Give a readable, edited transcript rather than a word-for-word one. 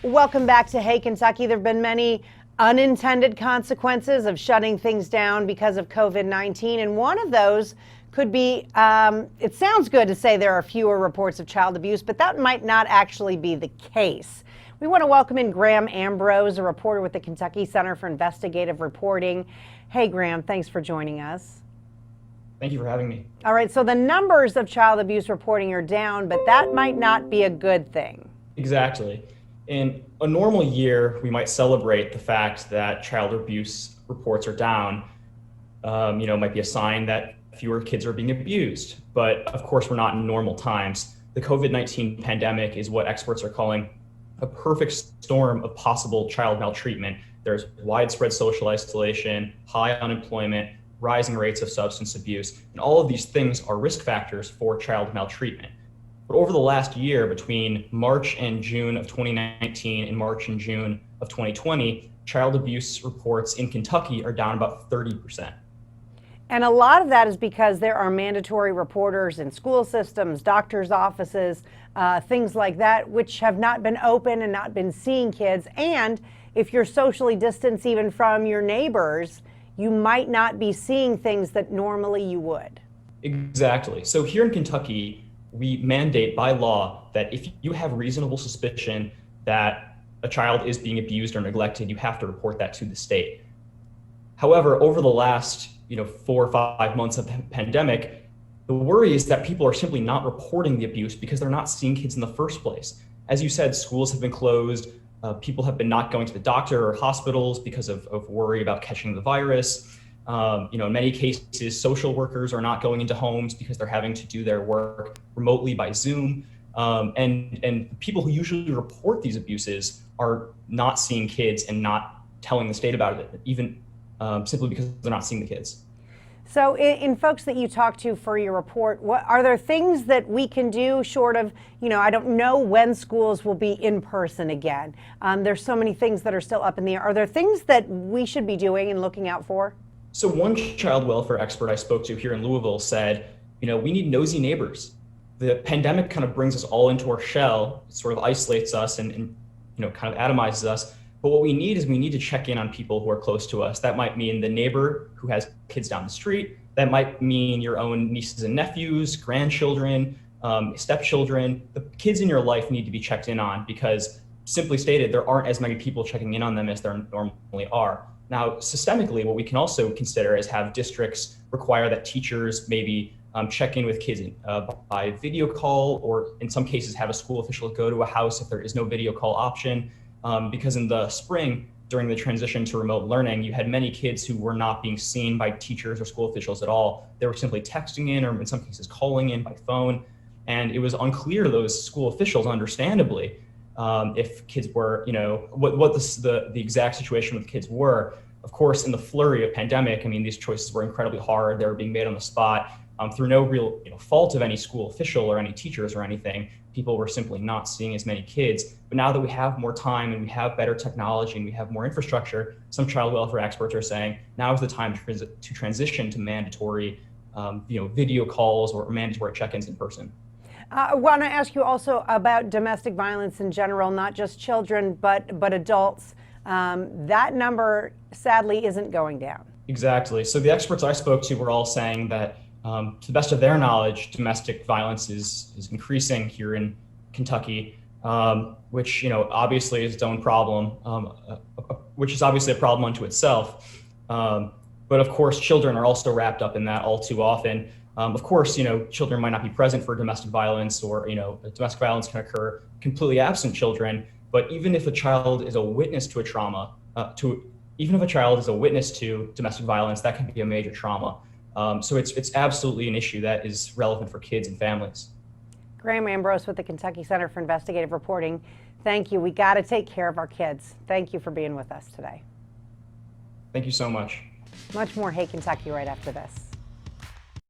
Welcome back to Hey Kentucky. There have been many unintended consequences of shutting things down because of COVID-19, and one of those could be, it sounds good to say there are fewer reports of child abuse, but that might not actually be the case. We want to welcome in Graham Ambrose, a reporter with the Kentucky Center for Investigative Reporting. Hey, Graham, thanks for joining us. Thank you for having me. All right, so the numbers of child abuse reporting are down, but that might not be a good thing. Exactly. In a normal year, we might celebrate the fact that child abuse reports are down. Might be a sign that fewer kids are being abused. But of course, we're not in normal times. The COVID-19 pandemic is what experts are calling a perfect storm of possible child maltreatment. There's widespread social isolation, high unemployment, rising rates of substance abuse, and all of these things are risk factors for child maltreatment. But over the last year, between March and June of 2019 and March and June of 2020, child abuse reports in Kentucky are down about 30%. And a lot of that is because there are mandatory reporters in school systems, doctors' offices, things like that, which have not been open and not been seeing kids. And if you're socially distanced even from your neighbors, you might not be seeing things that normally you would. Exactly. So here in Kentucky, we mandate by law that if you have reasonable suspicion that a child is being abused or neglected, you have to report that to the state. However, over the last 4 or 5 months of the pandemic, the worry is that people are simply not reporting the abuse because they're not seeing kids in the first place. As you said, schools have been closed. People have been not going to the doctor or hospitals because of worry about catching the virus. In many cases, social workers are not going into homes because they're having to do their work remotely by Zoom. And people who usually report these abuses are not seeing kids and not telling the state about it, even simply because they're not seeing the kids. So in folks that you talk to for your report, are there things that we can do short of, I don't know when schools will be in person again. There's so many things that are still up in the air. Are there things that we should be doing and looking out for? So one child welfare expert I spoke to here in Louisville said, we need nosy neighbors. The pandemic kind of brings us all into our shell, sort of isolates us and kind of atomizes us. But what we need to check in on people who are close to us. That might mean the neighbor who has kids down the street. That might mean your own nieces and nephews, grandchildren, stepchildren. The kids in your life need to be checked in on because, simply stated, there aren't as many people checking in on them as there normally are. Now, systemically, what we can also consider is have districts require that teachers maybe check in with kids by video call, or in some cases have a school official go to a house if there is no video call option. Because in the spring, during the transition to remote learning, you had many kids who were not being seen by teachers or school officials at all. They were simply texting in, or in some cases calling in by phone. And it was unclear to those school officials, understandably, if kids were, what the exact situation with kids were. Of course, in the flurry of pandemic, these choices were incredibly hard. They were being made on the spot through no real fault of any school official or any teachers or anything. People were simply not seeing as many kids. But now that we have more time and we have better technology and we have more infrastructure, some child welfare experts are saying now is the time to transition to mandatory video calls or mandatory check-ins in person. I want to ask you also about domestic violence in general, not just children, but adults. That number, sadly, isn't going down. Exactly. So the experts I spoke to were all saying that, to the best of their knowledge, domestic violence is increasing here in Kentucky, which obviously is its own problem, which is obviously a problem unto itself. But of course, children are also wrapped up in that all too often. Of course, children might not be present for domestic violence, or domestic violence can occur completely absent children. But even if a child is a witness to a trauma, even if a child is a witness to domestic violence, that can be a major trauma. So it's absolutely an issue that is relevant for kids and families. Graham Ambrose with the Kentucky Center for Investigative Reporting. Thank you. We got to take care of our kids. Thank you for being with us today. Thank you so much. Much more Hey Kentucky right after this.